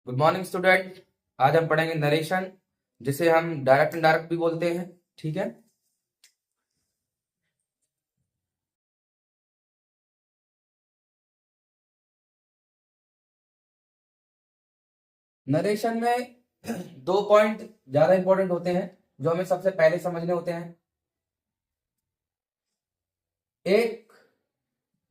Good morning student. आज हम पढ़ेंगे नरेशन, जिसे हम डायरेक्ट इनडायरेक्ट भी बोलते हैं। ठीक है। नरेशन में दो पॉइंट ज्यादा इंपॉर्टेंट होते हैं जो हमें सबसे पहले समझने होते हैं। एक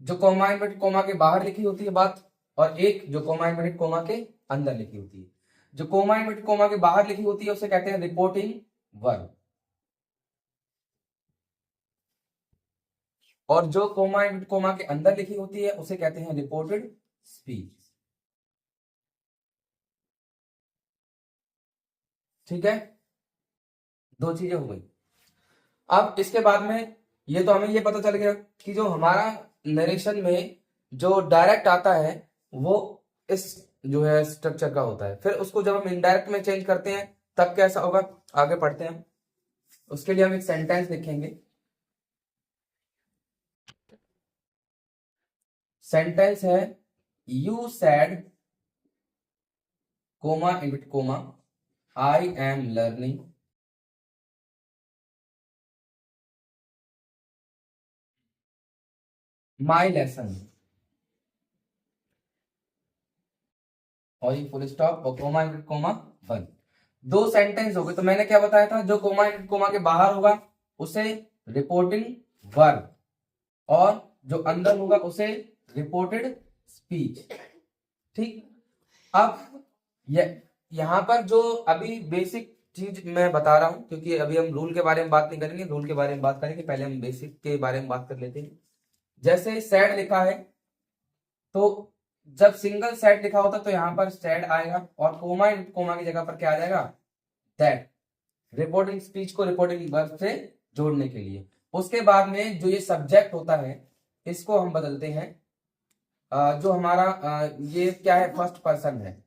जो कोमा इनवर्टेड कोमा के बाहर लिखी होती है बात, और एक जो कोमा इनवर्टेड कोमा के अंदर लिखी होती है। जो कोमा इनवर्टेड कोमा के बाहर लिखी होती है उसे कहते हैं रिपोर्टिंग वर्ब, और जो कोमा इनवर्टेड कोमा के अंदर लिखी होती है उसे कहते हैं रिपोर्टेड स्पीच। ठीक है, दो चीजें हो गई। अब इसके बाद में ये तो हमें ये पता चल गया कि जो हमारा नरेशन में जो डायरेक्ट आता है वो इस जो है स्ट्रक्चर का होता है। फिर उसको जब हम इनडायरेक्ट में चेंज करते हैं तब कैसा होगा, आगे पढ़ते हैं। उसके लिए हम एक सेंटेंस लिखेंगे। सेंटेंस है you said comma inverted comma I am learning my lesson, और ये फुल स्टॉप और कोमा इनविट कोमा वन। दो सेंटेंस हो गए। तो मैंने क्या बताया था, जो कोमा इनविट कोमा के बाहर होगा उसे रिपोर्टिंग वर्ब, और जो अंदर होगा उसे रिपोर्टेड स्पीच। ठीक। अब यहां पर जो अभी बेसिक चीज मैं बता रहा हूं, क्योंकि अभी हम रूल के बारे में बात नहीं करेंगे, रूल के बारे में बात करेंगे, पहले हम बेसिक के बारे में बात कर लेते हैं। जैसे सैड लिखा है तो जब सिंगल सैड लिखा होता तो यहां पर सैड आएगा, और कोमा कोमा की जगह पर क्या आ जाएगा, दैट। रिपोर्टिंग स्पीच को रिपोर्टिंग वर्ब से जोड़ने के लिए। उसके बाद में जो ये सब्जेक्ट होता है इसको हम बदलते हैं। जो हमारा ये क्या है, फर्स्ट पर्सन है।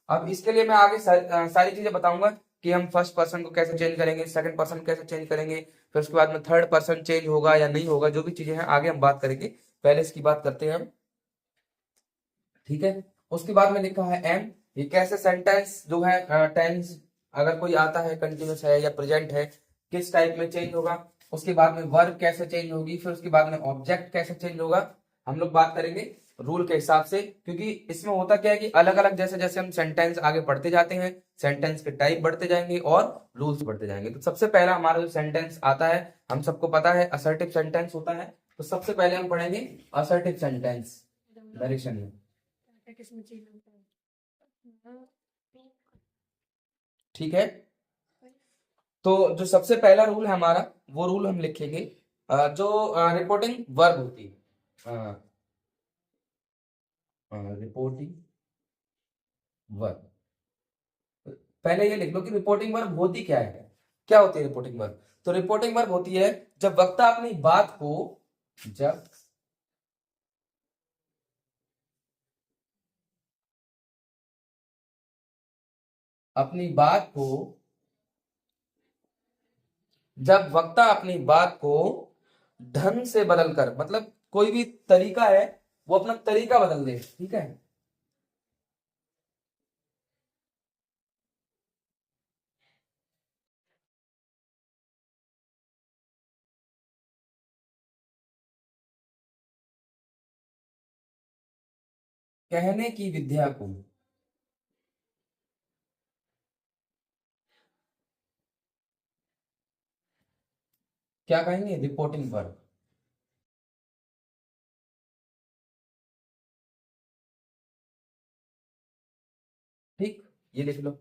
अब इसके लिए मैं आगे सारी चीजें बताऊंगा कि हम फर्स्ट पर्सन को कैसे चेंज करेंगे, सेकंड पर्सन कैसे चेंज करेंगे, फिर उसके बाद में थर्ड पर्सन चेंज होगा या नहीं होगा, जो भी चीजें हैं आगे हम बात करेंगे। पहले इसकी बात करते हैं हम। ठीक है। उसके बाद में लिखा है एम। ये कैसे सेंटेंस जो है टेंस अगर कोई आता है, कंटिन्यूस है या प्रेजेंट है, किस टाइप में चेंज होगा। उसके बाद में वर्ब कैसे चेंज होगी, फिर उसके बाद में ऑब्जेक्ट कैसे चेंज होगा, हम लोग बात करेंगे रूल के हिसाब से। क्योंकि इसमें होता क्या है कि अलग अलग जैसे जैसे हम सेंटेंस आगे पढ़ते जाते हैं, सेंटेंस के टाइप बढ़ते जाएंगे और रूल्स बढ़ते जाएंगे। तो सबसे पहला हमारा जो सेंटेंस आता है, हम सबको पता है असर्टिव सेंटेंस होता है। तो सबसे पहले हम पढ़ेंगे असर्टिव सेंटेंस नरेशन में। ठीक है। तो जो सबसे पहला रूल है हमारा, वो रूल हम लिखेंगे जो रिपोर्टिंग वर्ब होती है। रिपोर्टिंग वर्ब, पहले ये लिख लो कि रिपोर्टिंग वर्ब होती क्या है। क्या होती है रिपोर्टिंग वर्ब? तो रिपोर्टिंग वर्ब होती है जब वक्ता अपनी बात को, जब अपनी बात को जब वक्ता अपनी बात को ढंग से बदल कर, मतलब कोई भी तरीका है वो अपना तरीका बदल दे। ठीक है। कहने की विद्या को, क्या कहेंगे, रिपोर्टिंग वर्ब। ठीक, ये लिख लो।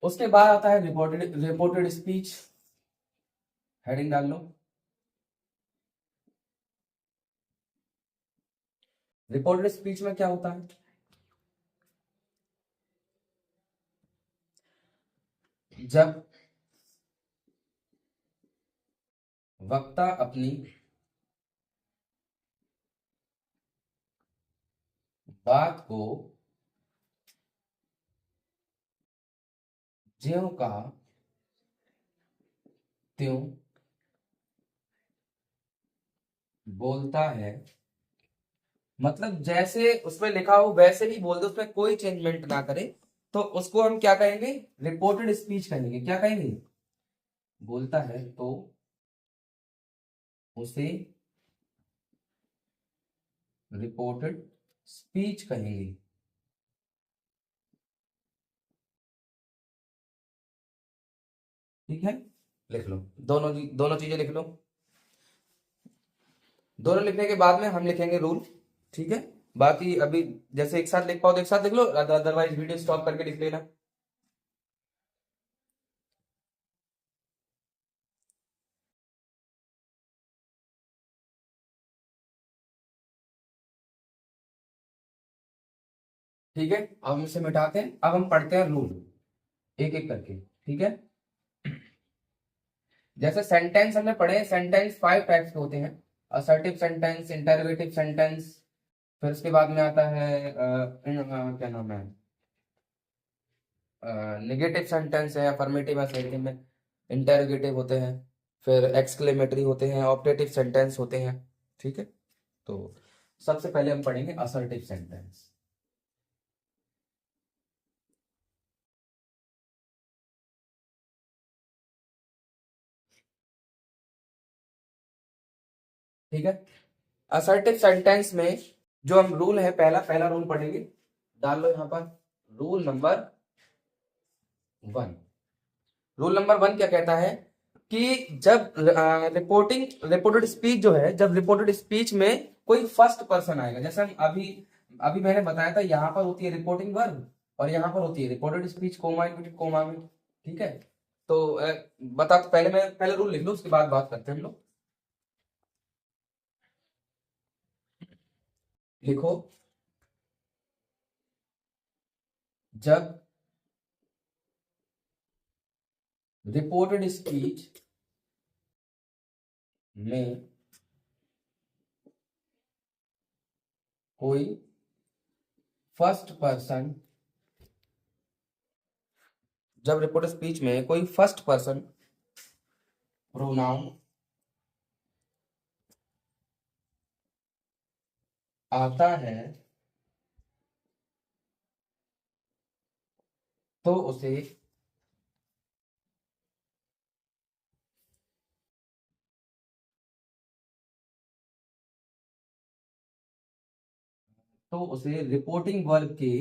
उसके बाद आता है रिपोर्टेड रिपोर्टेड स्पीच। हेडिंग डाल लो। रिपोर्टेड स्पीच में क्या होता है, जब वक्ता अपनी बात को ज्यों का त्यों बोलता है, मतलब जैसे उसमें लिखा हो वैसे ही बोल दो, उसमें कोई चेंजमेंट ना करे, तो उसको हम क्या कहेंगे, रिपोर्टेड स्पीच कहेंगे। क्या कहेंगे, बोलता है तो उसे रिपोर्टेड स्पीच कहेंगे। ठीक है, लिख लो, दोनों चीजें लिख लो। दोनों लिखने के बाद में हम लिखेंगे रूल। ठीक है, बाकी अभी जैसे एक साथ लिख पाओ तो एक साथ लिख लो, अदरवाइज वीडियो स्टॉप करके लिख लेना। ठीक है, अब हम इसे मिटाते हैं, अब हम पढ़ते हैं रूल एक एक करके। ठीक है, जैसे सेंटेंस हमने पढ़े, सेंटेंस 5 टाइप्स के होते हैं। असर्टिव सेंटेंस, इंटरोगेटिव सेंटेंस, फिर उसके बाद में आता है क्या नाम है, निगेटिव सेंटेंस है, अफर्मेटिव असर्टिव में, इंटरोगेटिव होते हैं, फिर एक्सक्लेमेटरी होते हैं, ऑप्टेटिव सेंटेंस होते हैं। ठीक है, तो सबसे पहले हम पढ़ेंगे असर्टिव सेंटेंस। ठीक है, असर्टिव सेंटेंस में जो हम रूल है, पहला पहला रूल पढ़ेंगे, डाल लो यहाँ पर, रूल नंबर 1। रूल नंबर 1 क्या कहता है कि जब रिपोर्टेड स्पीच जो है, जब रिपोर्टेड स्पीच में कोई फर्स्ट पर्सन आएगा, जैसे हम अभी अभी मैंने बताया था, यहाँ पर होती है रिपोर्टिंग वर्ब और यहाँ पर होती है reported speech, comma inverted comma में। ठीक है, तो बता, तो पहले मैं पहले रूल लिख लो, उसके बाद बात करते हैं हम लोग। लिखो, जब रिपोर्टेड स्पीच में कोई फर्स्ट पर्सन, जब रिपोर्टेड स्पीच में कोई फर्स्ट पर्सन प्रोनाउन आता है, तो उसे रिपोर्टिंग वर्ब के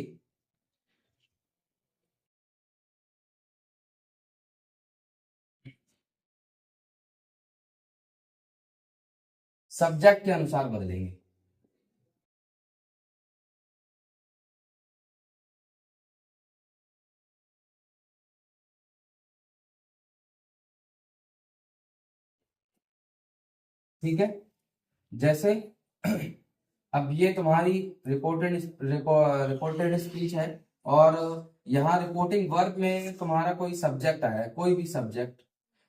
सब्जेक्ट के अनुसार बदलेंगे। ठीक है, जैसे अब ये तुम्हारी रिपोर्टेड स्पीच है, और यहाँ रिपोर्टिंग वर्ब में तुम्हारा कोई सब्जेक्ट आया है, कोई भी सब्जेक्ट,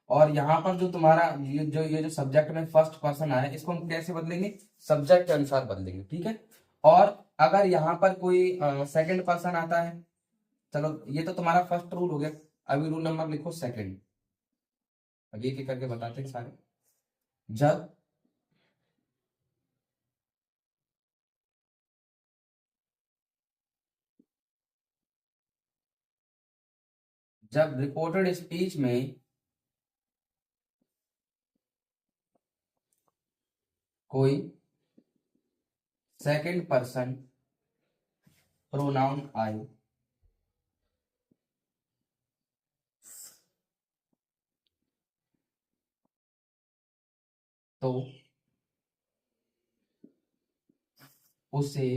और यहाँ पर जो तुम्हारा ये जो सब्जेक्ट में फर्स्ट पर्सन आया है, इसको हम कैसे बदलेंगे, सब्जेक्ट के अनुसार बदलेंगे। ठीक है, और अगर यहाँ पर कोई सेकंड पर्सन आता है, चलो ये तो तुम्हारा फर्स्ट रूल हो गया, अभी रूल नंबर लिखो सेकंड, अभी एक एक करके बताते हैं सारे। जब जब रिपोर्टेड स्पीच में कोई सेकंड पर्सन प्रोनाउन आए, तो उसे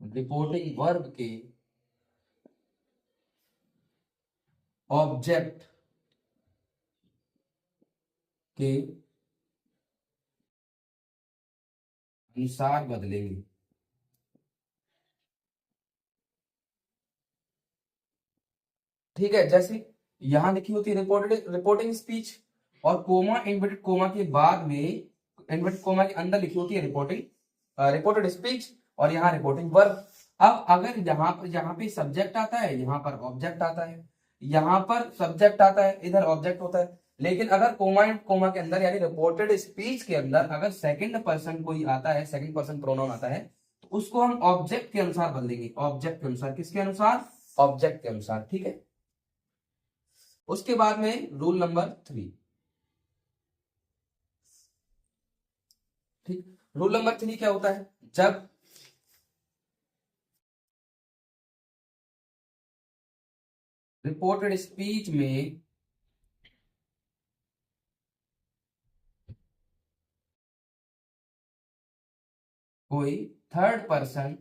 रिपोर्टिंग वर्ब के ऑब्जेक्ट के अनुसार बदलेंगे। ठीक है, जैसे यहां लिखी होती है रिपोर्टिंग स्पीच, और कोमा इन्वर्टेड कोमा के बाद में, इन्वर्टेड कोमा के अंदर लिखी होती है रिपोर्टेड स्पीच, और यहाँ रिपोर्टिंग वर्ब। अब अगर यहाँ पे सब्जेक्ट आता है, यहाँ पर ऑब्जेक्ट आता है, यहाँ पर सब्जेक्ट आता है, इधर ऑब्जेक्ट होता है, लेकिन अगर कोमा एंड कोमा के अंदर यानी रिपोर्टेड स्पीच के अंदर अगर सेकंड पर्सन कोई आता है, सेकंड पर्सन प्रोनाउन आता है, तो उसको हम ऑब्जेक्ट के अनुसार बदलेंगे, ऑब्जेक्ट के अनुसार। किसके अनुसार? ऑब्जेक्ट के अनुसार, ठीक है। उसके बाद में रूल नंबर 3, ठीक। रूल नंबर 3 क्या होता है? जब रिपोर्टेड स्पीच में कोई थर्ड पर्सन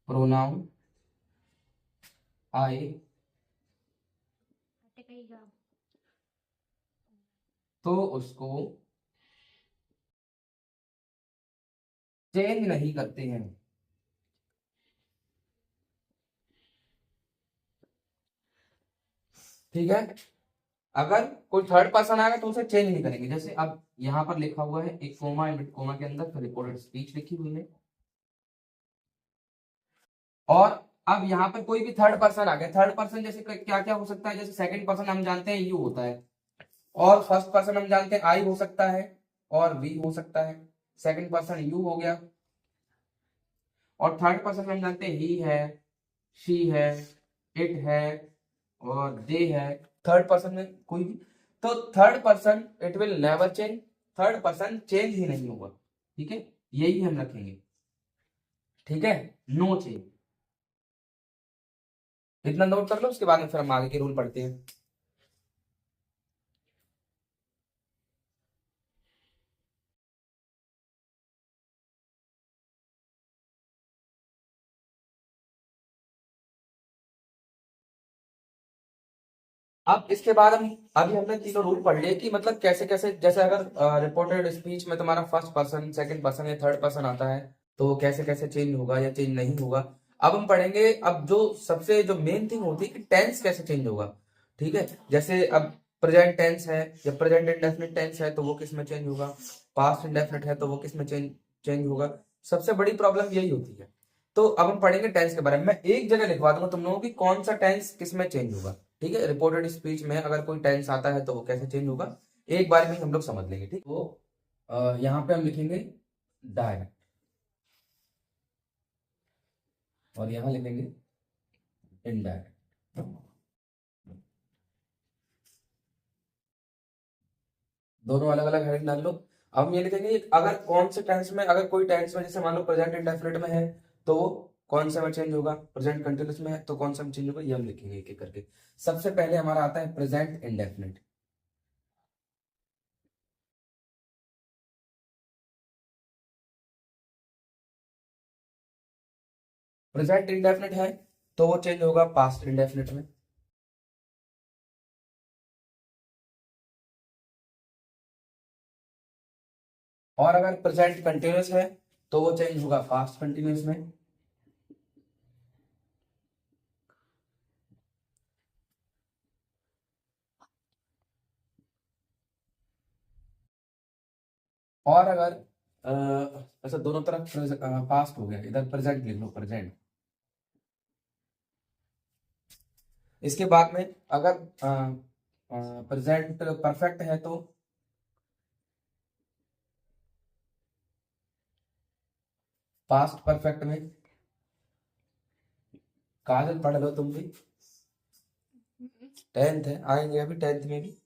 प्रोनाउन आए तो उसको चेंज नहीं करते हैं, ठीक है। अगर कोई थर्ड पर्सन आएगा तो उसे चेंज नहीं करेंगे। जैसे अब यहां पर लिखा हुआ है एक कोमा, इनवर्ट कोमा के अंदर फिर रिपोर्टेड स्पीच लिखी हुई है, और अब यहाँ पर कोई भी थर्ड पर्सन आ गया। थर्ड पर्सन जैसे क्या क्या हो सकता है? जैसे सेकंड पर्सन हम जानते हैं यू होता है, और फर्स्ट पर्सन हम जानते हैं आई हो सकता है और वी हो सकता है। सेकंड पर्सन यू हो गया, और थर्ड पर्सन हम जानते हैं ही है, शी है, इट है और दे है। थर्ड पर्सन में कोई भी, तो third person it will never change, third person change ही नहीं होगा, ठीक है। यही हम रखेंगे, ठीक है, नो चेंज। इतना नोट कर लो, उसके बाद में फिर हम आगे के रूल पढ़ते हैं। अब इसके बाद हम अभी हमने तीनों रूल पढ़ लिए कि मतलब कैसे कैसे, जैसे अगर रिपोर्टेड स्पीच में तुम्हारा फर्स्ट पर्सन, सेकंड पर्सन या थर्ड पर्सन आता है तो कैसे कैसे चेंज होगा या चेंज नहीं होगा। अब हम पढ़ेंगे अब जो सबसे जो मेन थिंग होती है कि टेंस कैसे चेंज होगा, ठीक है। जैसे अब प्रेजेंट टेंस है या प्रेजेंट इंडेफिनिट टेंस है तो वो किस में चेंज होगा, पास्ट इंडेफिनिट है तो वो किस में चेंज चेंज होगा। सबसे बड़ी प्रॉब्लम यही होती है। तो अब हम पढ़ेंगे टेंस के बारे में। मैं एक जगह लिखवा दूंगा तुम लोगों की कौन सा टेंस किस में चेंज होगा, ठीक है। रिपोर्टेड स्पीच में अगर कोई टेंस आता है तो वो कैसे चेंज होगा, एक बार में हम लोग समझ लेंगे, ठीक। तो यहाँ पे हम लिखेंगे डायरेक्ट, और यहाँ लिखेंगे इनडायरेक्ट। दोनों अलग अलग हेडिंग डाल लो। अब हम ये लिखेंगे अगर कौन से टेंस में, अगर कोई टेंस में जैसे मान लो प्रेजेंट इंडेफिनिट में है तो वो कौन से में चेंज होगा, प्रेजेंट कंटिन्यूअस में है तो कौन सा में चेंज होगा, ये हम लिखेंगे एक एक करके। सबसे पहले हमारा आता है प्रेजेंट इंडेफिनिट। प्रेजेंट इंडेफिनिट है तो वो चेंज होगा पास्ट इंडेफिनिट में। और अगर प्रेजेंट कंटिन्यूअस है तो वो चेंज होगा पास्ट कंटिन्यूअस में। और अगर ऐसा दोनों तरफ पास्ट हो गया, इधर प्रेजेंट लिख लो, प्रेजेंट। इसके बाद में अगर प्रेजेंट परफेक्ट है तो पास्ट परफेक्ट में। काजल पढ़ लो तुम भी, टेंथ है, आएंगे अभी टेंथ में भी।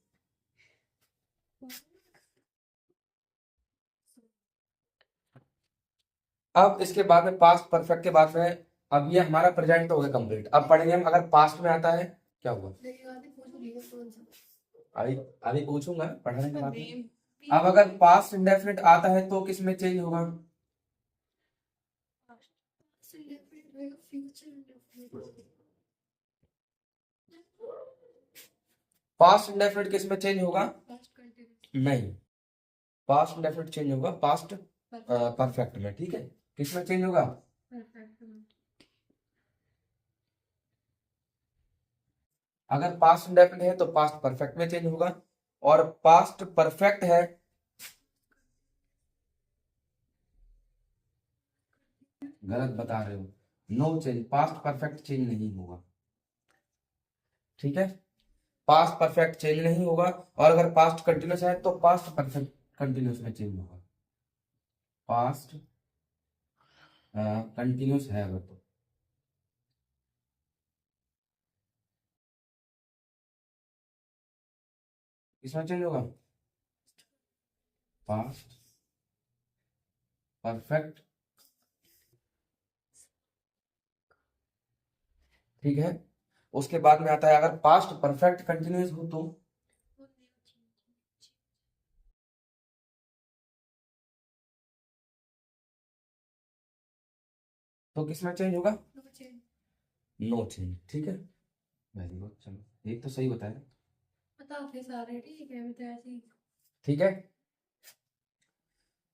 अब इसके बाद में पास्ट परफेक्ट के बाद में, अब ये हमारा प्रेजेंट तो हो गया कंप्लीट। अब पढ़ेंगे हम अगर पास्ट में आता है क्या हुआ, अभी अभी पूछूंगा पढ़ने के बाद में। अब अगर पास्ट इंडेफिनिट आता है तो किस में चेंज होगा, पास्ट इंडेफिनिट किस में चेंज होगा, नहीं, पास्ट इंडेफिनिट चेंज होगा पास्ट परफेक्ट में, ठीक है। किस में चेंज होगा, अगर पास्ट इंडेफिनिट है तो पास्ट परफेक्ट में चेंज होगा, और पास्ट परफेक्ट है, गलत बता रहे हो, no change, past perfect change नहीं होगा। ठीक है, पास्ट परफेक्ट चेंज नहीं होगा। और अगर पास्ट कंटिन्यूस है तो पास्ट परफेक्ट कंटिन्यूस में चेंज होगा। पास्ट कंटिन्यूस है अगर तो किसमें चेंज होगा? Past perfect. ठीक है, उसके बाद में आता है अगर पास्ट परफेक्ट कंटिन्यूस हो तो किसमें चेंज होगा? No change. ठीक है, वेरी गुड। चलो एक तो सही बताया। सारे ठीक है, मैं तो ऐसे ही। ठीक है,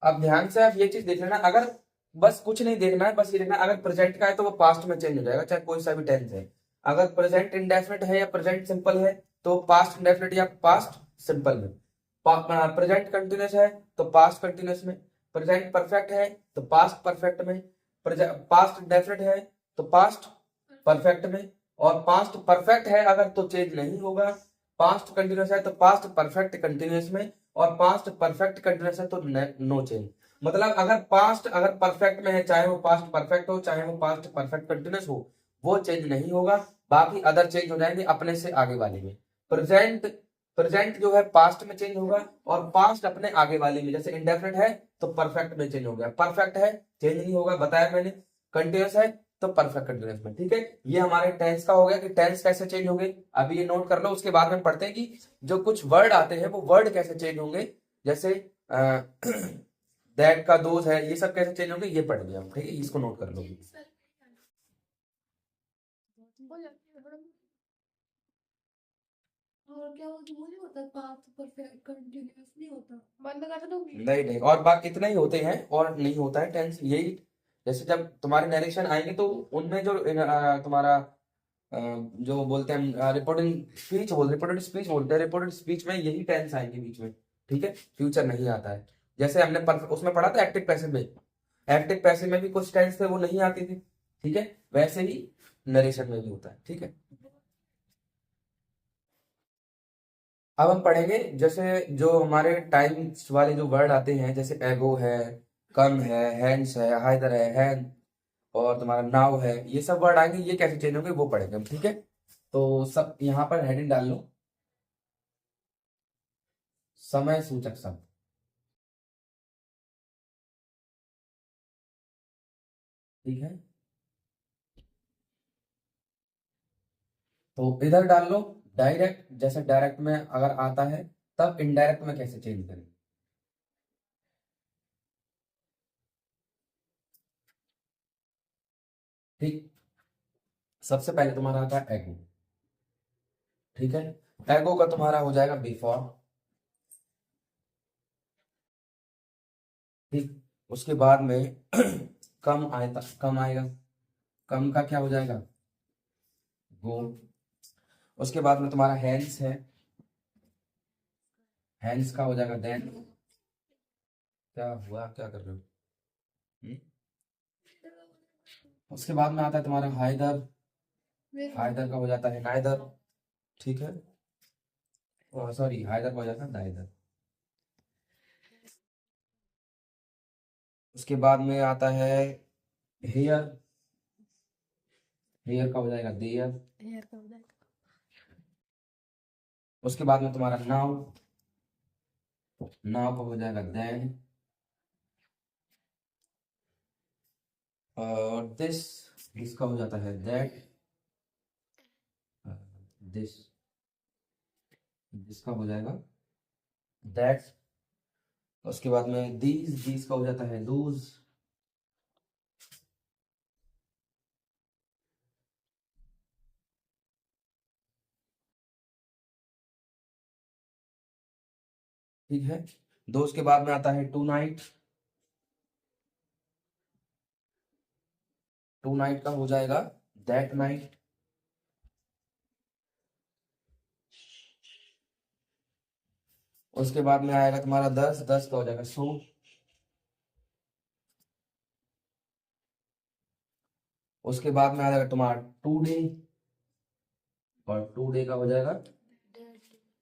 अब ध्यान से आप ये चीज देख लेना, अगर बस कुछ नहीं देखना है, बस ये देखना अगर प्रेजेंट का है तो वो पास्ट में चेंज हो जाएगा, चाहे कोई सा भी टेंस है। अगर प्रेजेंट इंडेफिनिट है या प्रेजेंट सिंपल है तो पास्ट इंडेफिनिट या पास्ट सिंपल में। प्रेजेंट कंटिन्यूस है तो पास्ट कंटिन्यूस में। प्रेजेंट परफेक्ट है तो पास्ट परफेक्ट में। पास्ट इंडेफिनिट है तो पास्ट परफेक्ट में। और पास्ट परफेक्ट है अगर तो चेंज नहीं होगा। पास्ट कंटिन्यूस है तो पास्ट परफेक्ट कंटिन्यूस में। और पास्ट परफेक्ट कंटिन्यूस है तो नो चेंज। मतलब अगर पास्ट अगर परफेक्ट में है, चाहे वो पास्ट परफेक्ट हो चाहे वो पास्ट परफेक्ट कंटिन्यूस हो, वो चेंज नहीं होगा। बाकी अदर चेंज हो जाएंगे अपने से आगे वाले में। प्रेजेंट प्रेजेंट जो है पास्ट में चेंज होगा और पास्ट अपने आगे वाले में। जैसे इंडेफिनिट है तो परफेक्ट में चेंज हो गया, परफेक्ट है चेंज नहीं होगा, बताया मैंने। कंटिन्यूस है तो परफेक्ट कंटिन्यूस में। ठीक है, ये हमारे टेंस का हो गया कि टेंस कैसे चेंज होंगे। अभी ये नोट कर लो, उसके बाद में पढ़ते हैं कि जो कुछ वर्ड आते हैं वो वर्ड कैसे चेंज होंगे। जैसे दैट का दोज है, ये सब कैसे चेंज होंगे ये पढ़ लिया हम। ठीक है, इसको नोट कर लो। और क्या वो नहीं होता, पास्ट परफेक्ट कंटिन्यूअस नहीं होता, बंद कर दूंगी। नहीं नहीं, और बाकी इतना ही होते हैं और नहीं होता है टेंस यही। जैसे जब तुम्हारे नरेशन आएंगे तो उनमें जो तुम्हारा जो बोलते हैं रिपोर्टेड स्पीच बोलते हैं, रिपोर्टेड स्पीच में यही टेंस आएंगे बीच में। ठीक है, फ्यूचर नहीं आता है। जैसे हमने उसमें पढ़ा था एक्टिव पैसिव में, एक्टिव पैसिव में भी कुछ टेंस थे वो नहीं आती थी। ठीक है, वैसे ही नरेशन में भी होता है। ठीक है, अब हम पढ़ेंगे जैसे जो हमारे टाइम्स वाले जो वर्ड आते हैं, जैसे एगो है, कम है, हैंड्स है, हाइदर है, हैंड, और तुम्हारा नाउ है, ये सब वर्ड आएंगे, ये कैसे चेंज होंगे वो पढ़ेंगे हम। ठीक है, तो सब यहाँ पर हेडिंग डाल लो, समय सूचक शब्द। ठीक है, तो इधर डाल लो डायरेक्ट। जैसे डायरेक्ट में अगर आता है तब इनडायरेक्ट में कैसे चेंज करें। ठीक, सबसे पहले तुम्हारा आता है एगो। ठीक है, एगो का तुम्हारा हो जाएगा बिफोर। ठीक, उसके बाद में कम आएगा, कम आएगा, कम का क्या हो जाएगा गो। उसके बाद में तुम्हारा हैंड्स है, हैंड्स का हो जाएगा देन। क्या हुआ, क्या कर रहे हो? हम्म? उसके बाद में आता है तुम्हारा हाइदर, हाइदर का हो जाता है नाइदर। ठीक है, सॉरी हाइदर का हो जाता है नाइदर। उसके बाद में आता है हेयर, हेयर का हो जाएगा देयर। हेयर का हो जाएगा। उसके बाद में तुम्हारा नाउ, नाउ का हो जाएगा देन। और दिस, इसका हो जाता है दैट, दिस, जिसका हो जाएगा दैट। उसके बाद में दीज, दीज का हो जाता है दूज। ठीक है, दो उसके बाद में आता है टू नाइट, टू नाइट का हो जाएगा दैट नाइट। उसके बाद में आएगा तुम्हारा दस, दस का हो जाएगा सो। उसके बाद में आ जाएगा तुम्हारा टू डे, और टू डे का हो जाएगा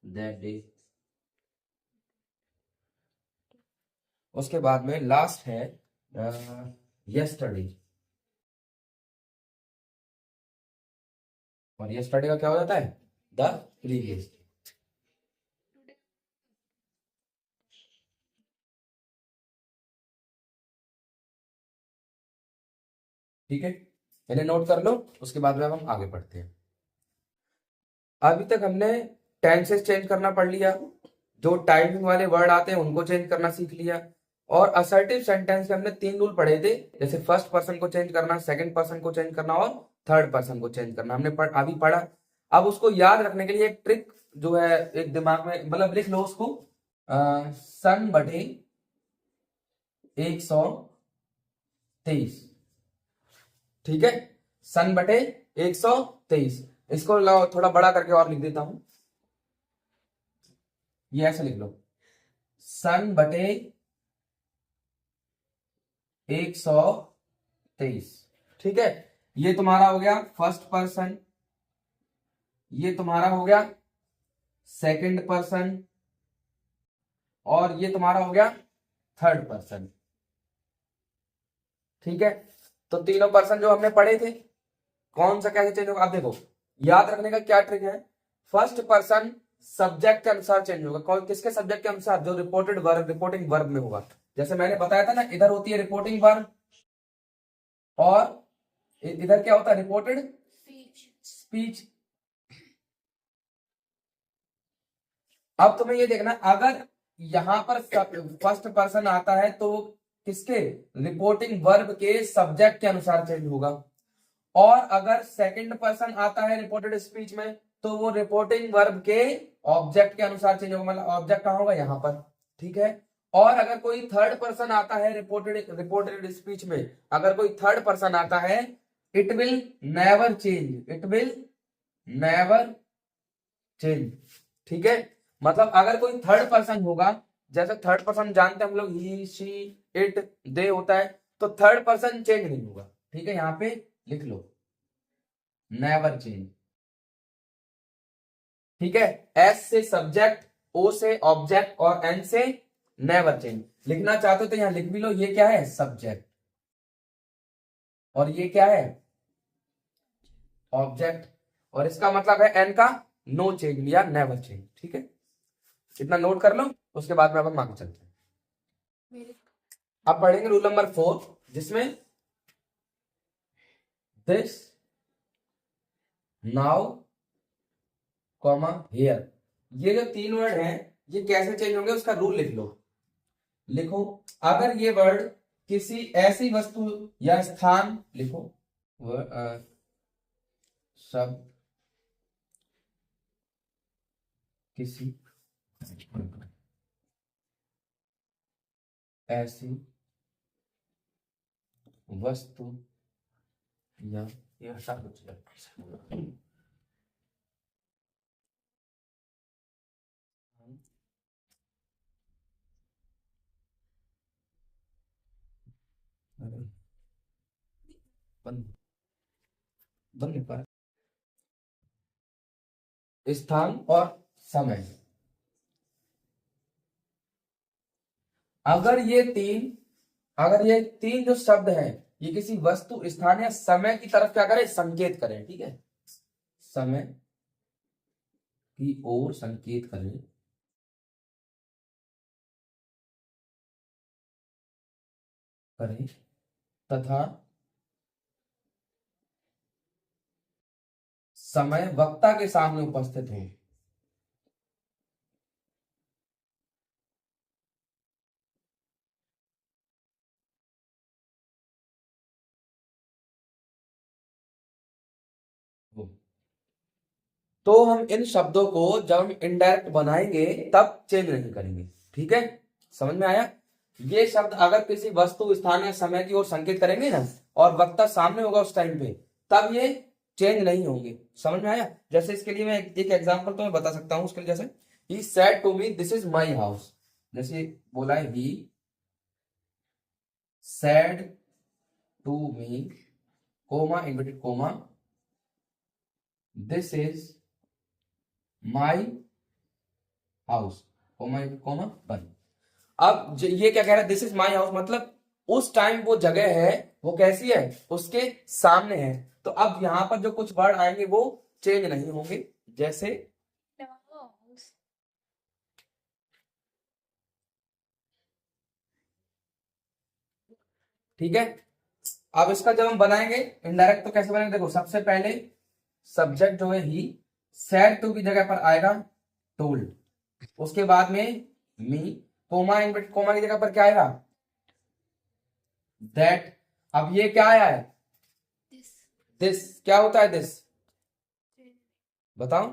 दैट डे। उसके बाद में लास्ट है यस्टरडे, और यस्टरडे का क्या हो जाता है द प्रीवियस। ठीक है, इन्हें नोट कर लो, उसके बाद में अब हम आगे बढ़ते हैं। अभी तक हमने टेंसेस चेंज करना पढ़ लिया, जो टाइमिंग वाले वर्ड आते हैं उनको चेंज करना सीख लिया, और असर्टिव सेंटेंस के हमने 3 रूल पढ़े थे, जैसे फर्स्ट पर्सन को चेंज करना, सेकंड पर्सन को चेंज करना और थर्ड पर्सन को चेंज करना, हमने अभी पढ़ा। अब उसको याद रखने के लिए एक ट्रिक जो है एक दिमाग में, मतलब लिख लो उसको, सन बटे 123। ठीक है, सन बटे 123। इसको लाओ थोड़ा बड़ा करके और लिख देता हूं, ये ऐसे लिख लो, सन बटे 123। ठीक है, ये तुम्हारा हो गया फर्स्ट पर्सन, ये तुम्हारा हो गया सेकंड पर्सन, और ये तुम्हारा हो गया थर्ड पर्सन। ठीक है, तो तीनों पर्सन जो हमने पढ़े थे, कौन सा कैसे चेंज होगा, आप देखो याद रखने का क्या ट्रिक है। फर्स्ट पर्सन सब्जेक्ट के अनुसार चेंज होगा, कौन किसके सब्जेक्ट के अनुसार, जो रिपोर्टेड वर्ब रिपोर्टिंग वर्ब में होगा। जैसे मैंने बताया था ना, इधर होती है रिपोर्टिंग वर्ब और इधर क्या होता है रिपोर्टेड स्पीच। अब तुम्हें ये देखना, अगर यहां पर फर्स्ट पर्सन आता है तो किसके, रिपोर्टिंग वर्ब के सब्जेक्ट के अनुसार चेंज होगा, और अगर सेकंड पर्सन आता है रिपोर्टेड स्पीच में तो वो रिपोर्टिंग वर्ब के ऑब्जेक्ट के अनुसार चेंज होगा, मतलब ऑब्जेक्ट कहां होगा यहां पर। ठीक है, और अगर कोई थर्ड पर्सन आता है रिपोर्टेड स्पीच में, अगर कोई थर्ड पर्सन आता है, it will never change, it will never change. ठीक है, मतलब अगर कोई थर्ड पर्सन होगा, जैसे थर्ड पर्सन जानते हैं हम लोग, ही शी इट दे होता है, तो थर्ड पर्सन चेंज नहीं होगा। ठीक है, यहां पे लिख लो नेवर चेंज। ठीक है, एस से सब्जेक्ट, ओ से ऑब्जेक्ट और एन से नेवर चेंज। लिखना चाहते हो तो यहां लिख भी लो, ये क्या है सब्जेक्ट और ये क्या है ऑब्जेक्ट, और इसका मतलब है एन का नो चेंज या नेवर चेंज। ठीक है, इतना नोट कर लो, उसके बाद में अब हम आगे चलते हैं। अब पढ़ेंगे रूल नंबर 4, जिसमें दिस, नाउ, कॉमा, हियर, ये जो 3 वर्ड हैं ये कैसे चेंज होंगे उसका रूल लिख लो। लिखो, अगर ये वर्ड किसी ऐसी वस्तु या स्थान, लिखो शब्द किसी ऐसी वस्तु या ये हटा दो, अरे बंद बंद नहीं पा, स्थान और समय, अगर ये तीन जो शब्द हैं ये किसी वस्तु, स्थान या समय की तरफ क्या करें, संकेत करें। ठीक है, समय की ओर संकेत करें, तथा समय वक्ता के सामने उपस्थित हो। तो हम इन शब्दों को जब हम इनडायरेक्ट बनाएंगे तब चेंज नहीं करेंगे। ठीक है, समझ में आया। ये शब्द अगर किसी वस्तु, स्थान या समय की ओर संकेत करेंगे ना, और वक्ता सामने होगा उस टाइम पे, तब ये चेंज नहीं होंगे। समझ में आया। जैसे इसके लिए मैं एक एग्जांपल तो मैं बता सकता हूं उसके लिए, जैसे he said to me this is my house, जैसे बोला है he said to me comma inverted comma, this is my house, comma inverted comma बंद। अब ये क्या कह रहा है, दिस इज माई हाउस, मतलब उस टाइम वो जगह है वो कैसी है, उसके सामने है। तो अब यहां पर जो कुछ वर्ड आएंगे वो चेंज नहीं होंगे, जैसे ठीक है। अब इसका जब हम बनाएंगे इनडायरेक्ट तो कैसे बनेंगे, देखो सबसे पहले सब्जेक्ट जो है ही, सैड टू की जगह पर आएगा टोल्ड, उसके बाद में मी, कोमा इनवर्टेड कोमा की जगह पर क्या आएगा, दैट। अब ये क्या आया है, दिस, क्या होता है दिस, बताओ,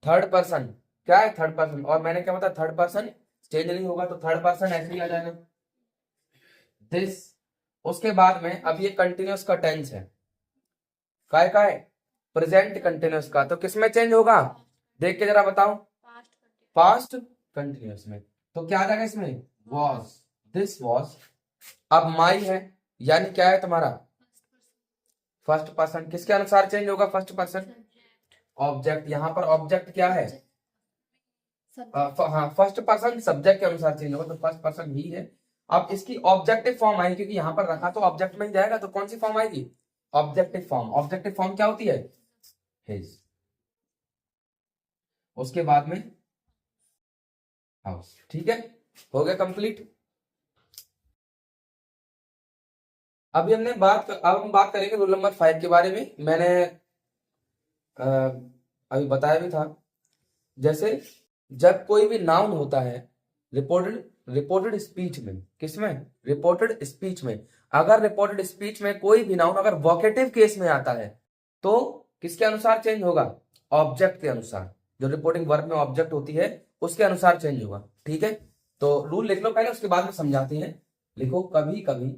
थर्ड पर्सन, क्या है थर्ड पर्सन, और मैंने क्या बताया थर्ड पर्सन चेंज नहीं होगा, तो थर्ड पर्सन ऐसे ही आ जाएगा दिस। उसके बाद में अब ये कंटिन्यूअस का टेंस है, काय का है, प्रेजेंट कंटिन्यूअस का, तो किसमें चेंज होगा, देख के जरा बताओ, पास्ट कंटिन्यूअस में। तो क्या आ जाएगा इसमें, वॉज, दिस वॉज। अब माई है, यानी क्या है तुम्हारा फर्स्ट पर्सन, किसके अनुसार चेंज होगा फर्स्ट पर्सन, ऑब्जेक्ट, यहां पर ऑब्जेक्ट क्या है, हाँ फर्स्ट पर्सन सब्जेक्ट के अनुसार चेंज होगा, तो फर्स्ट पर्सन ही है। अब इसकी ऑब्जेक्टिव फॉर्म आएगी, क्योंकि यहां पर रखा तो ऑब्जेक्ट में ही जाएगा, तो कौन सी फॉर्म आएगी, ऑब्जेक्टिव फॉर्म। ऑब्जेक्टिव फॉर्म क्या होती है, हिज, उसके बाद में हाउस। ठीक है, हो गया कंप्लीट। अभी हमने अब हम बात करेंगे रूल नंबर 5 के बारे में। मैंने अभी बताया भी था, जैसे जब कोई भी नाउन होता है रिपोर्टेड रिपोर्टेड स्पीच में, किसमें, रिपोर्टेड स्पीच में, अगर रिपोर्टेड स्पीच में कोई भी नाउन अगर वोकेटिव केस में आता है तो किसके अनुसार चेंज होगा, ऑब्जेक्ट के अनुसार, जो रिपोर्टिंग वर्ब में ऑब्जेक्ट होती है उसके अनुसार चेंज होगा। ठीक है, तो रूल लिख लो पहले, उसके बाद में समझाते हैं। लिखो, कभी कभी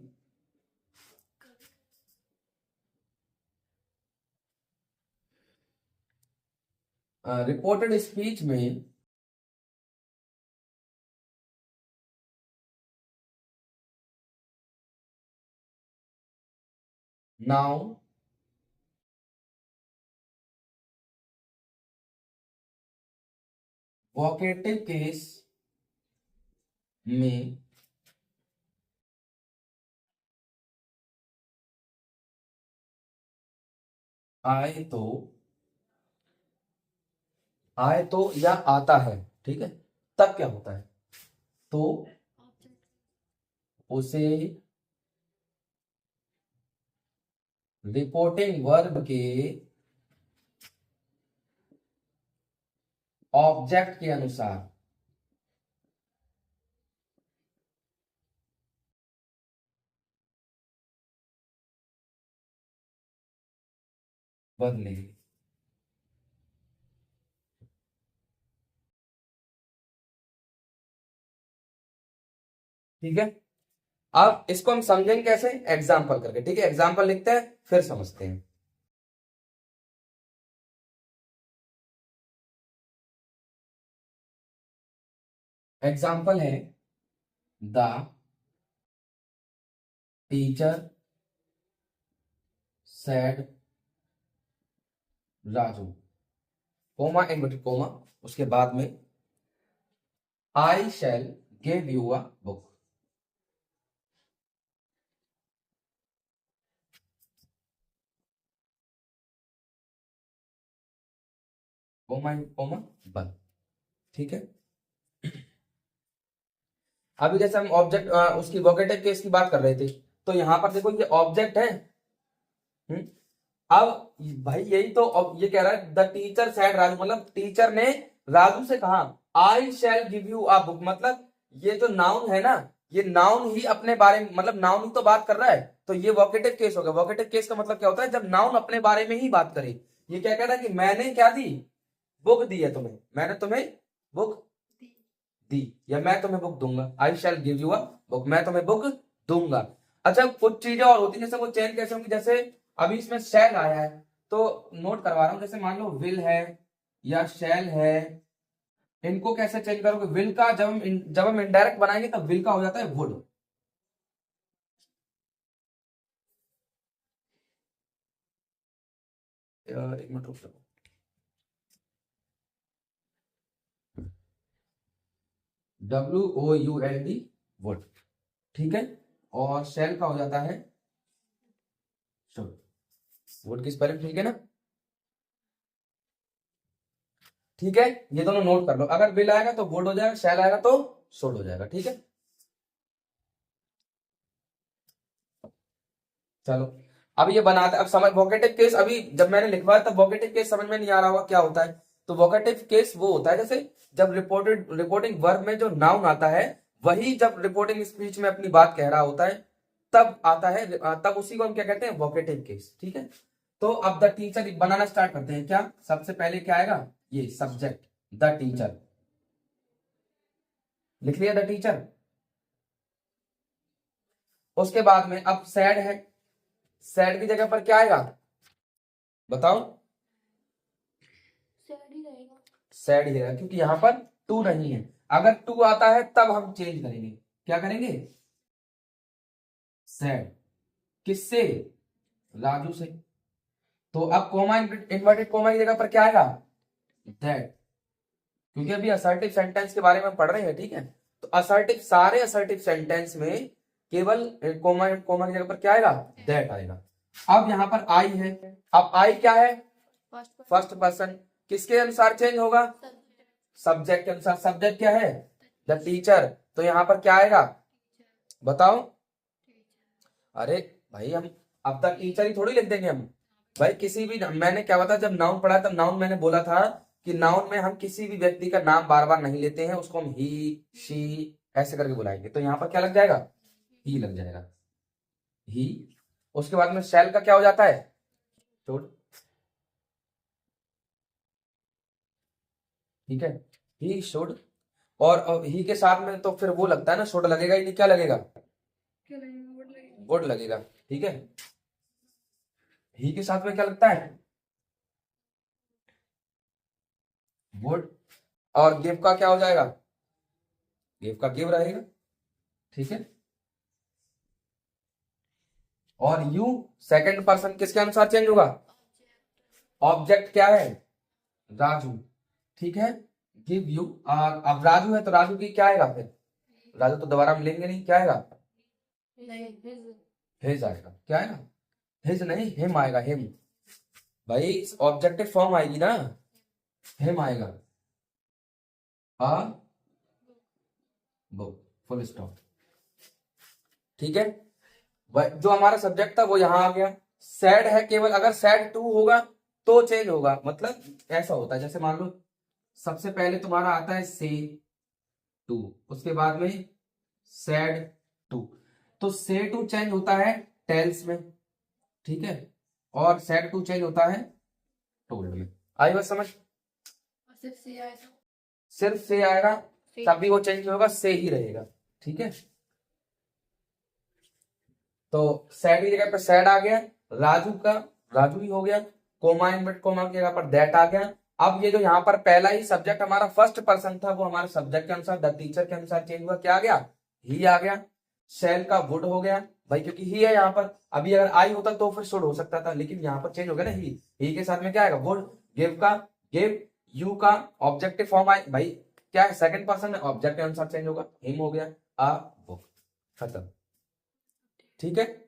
रिपोर्टेड स्पीच में नाउन वोकेटिव केस में आए तो या आता है, ठीक है, तब क्या होता है, तो उसे रिपोर्टिंग वर्ब के ऑब्जेक्ट के अनुसार बदलेंगे। ठीक है, अब इसको हम समझेंगे कैसे, एग्जाम्पल करके। ठीक है, एग्जाम्पल लिखते हैं फिर समझते हैं। एग्जाम्पल है, the teacher said Raju, comma inverted comma, उसके बाद में I shall give you a book, comma comma बंद। ठीक है, अभी जैसे हम ऑब्जेक्ट उसकी वोकेटिव केस की बात कर रहे थे, तो यहां पर देखो ये ऑब्जेक्ट है। हम्म, अब भाई यही तो, अब ये कह रहा है द टीचर सेड राजू, मतलब टीचर ने राजू से कहा I shall give you a book, मतलब ये जो नाउन है ना, ये नाउन ही अपने बारे में, मतलब नाउन ही तो बात कर रहा है, तो ये वोकेटिव केस हो गया। वोकेटिव केस का मतलब क्या होता है, जब नाउन अपने बारे में ही बात करे। ये क्या कह रहा है कि मैंने क्या दी, बुक दी है तुम्हें, मैंने तुम्हें बुक दी, या मैं तुम्हें बुक दूंगा, I shall give you a book, मैं तुम्हें बुक दूंगा। अच्छा, कुछ चीजें और होती है, जैसे वो चेंज कैसे होंगी, जैसे अभी इसमें शैल आया है तो नोट करवा रहा हूं, जैसे मान लो विल है या शैल है, इनको कैसे चेंज करोगे, विल का जब हम इनडायरेक्ट बनाएंगे तब विल का हो जाता है वुड। एक मिनट रुक जाओ। WOULD वुड, ठीक है। और शेल का हो जाता है शुड। वुड की स्पेलिंग ठीक है ना? ठीक है, ये दोनों नोट कर लो। अगर विल आएगा तो वुड हो जाएगा, शेल आएगा तो शुड हो जाएगा, ठीक है। चलो अब ये बनाते, अब समझ वोकेटिव केस। अभी जब मैंने लिखवाया तब वोकेटिव केस समझ में नहीं आ रहा होगा क्या होता है। तो वोकेटिव केस वो होता है जैसे जब रिपोर्टिंग वर्ब में जो नाउन आता है, वही जब रिपोर्टिंग स्पीच में अपनी बात कह रहा होता है तब आता है, तब उसी को हम क्या कहते हैं, वोकेटिव केस, ठीक है। तो अब द टीचर बनाना स्टार्ट करते हैं। क्या सबसे पहले क्या आएगा, ये सब्जेक्ट द टीचर, लिख लिया द टीचर। उसके बाद में अब सैड है, सैड की जगह पर क्या आएगा बताओ? सैड ही रहेगा। सैड ही रहेगा क्योंकि यहां पर टू नहीं है। अगर टू आता है तब हम चेंज करेंगे, क्या करेंगे, सैड। किससे, राजू से। तो अब कोमा, इन्वर्टेड कोमा की जगह पर क्या आएगा, दैट। क्योंकि अभी असर्टिव सेंटेंस के बारे में पढ़ रहे हैं, ठीक है। तो असर्टिव, सारे असर्टिव सेंटेंस में केवल कोमा कोमा की जगह पर क्या आएगा, दैट आएगा। अब यहां पर आई है, अब आई क्या है, फर्स्ट पर्सन। किसके अनुसार चेंज होगा, सब्जेक्ट के अनुसार। सब्जेक्ट क्या है, द टीचर। तो यहां पर क्या आएगा बताओ? अरे भाई हम अब तक टीचर ही थोड़ी लिख देंगे हम भाई। किसी भी, मैंने क्या बता, जब नाउन पढ़ा तब नाउन मैंने बोला था कि नाउन में हम किसी भी व्यक्ति का नाम बार बार नहीं लेते हैं, उसको हम ही शी ऐसे करके बुलाएंगे। तो यहाँ पर क्या लग जाएगा, ही लग जाएगा, ही। उसके बाद में शैल का क्या हो जाता है, शुड, ठीक है, ही शुड। और ही के साथ में तो फिर वो लगता है ना, शुड लगेगा ही नहीं, क्या लगेगा, क्या लगेगा, वुड लगेगा। वुड लगेगा, ठीक है। ही के साथ में क्या लगता है, वुड। और गिव का क्या हो जाएगा, गिव का गिव रहेगा, ठीक है। और यू सेकंड पर्सन किसके अनुसार चेंज होगा, ऑब्जेक्ट क्या है, राजू, ठीक है। गिव यू, अब राजू है तो राजू की क्या आएगा फिर, राजू तो दोबारा मिलेंगे नहीं, क्या आएगा, हिज आएगा, क्या आएगा, हिज नहीं, हिम आएगा, हिम। भाई ऑब्जेक्टिव फॉर्म आएगी ना, हिम आएगा, आ बुक, फुल स्टॉप, ठीक है। जो हमारा सब्जेक्ट था वो यहां आ गया। सैड है, केवल अगर सैड टू होगा तो चेंज होगा। मतलब ऐसा होता है जैसे मान लो सबसे पहले तुम्हारा आता है से टू, उसके बाद में सैड टू। तो से टू चेंज होता है टेल्स में, ठीक है। और सैड टू चेंज होता है टोल्ड में। आई बात समझ? सिर्फ से आएगा, सिर्फ से आएगा तब भी वो चेंज होगा, से ही रहेगा, ठीक है। तो सैड की जगह पर सैड आ गया, राजू का राजू ही हो गया, कोमा इनवर्ट कोमा की जगह पर दैट आ गया। अब ये जो यहाँ पर पहला ही सब्जेक्ट हमारा फर्स्ट पर्सन था, वो हमारे सब्जेक्ट के अनुसार द टीचर के अनुसार चेंज हुआ, क्या आ गया, ही आ गया। शैल का वुड हो गया भाई, क्योंकि ही है यहाँ पर। अभी अगर आई होता तो फिर शुड हो सकता था, लेकिन यहाँ पर चेंज हो गया ना, ही के साथ में क्या आएगा, वुड। गिव का गिव, यू का ऑब्जेक्टिव फॉर्म आए भाई, क्या है, सेकंड पर्सन में ऑब्जेक्ट के अनुसार चेंज होगा, हिम हो गया, आ बुक, खत्म, ठीक है।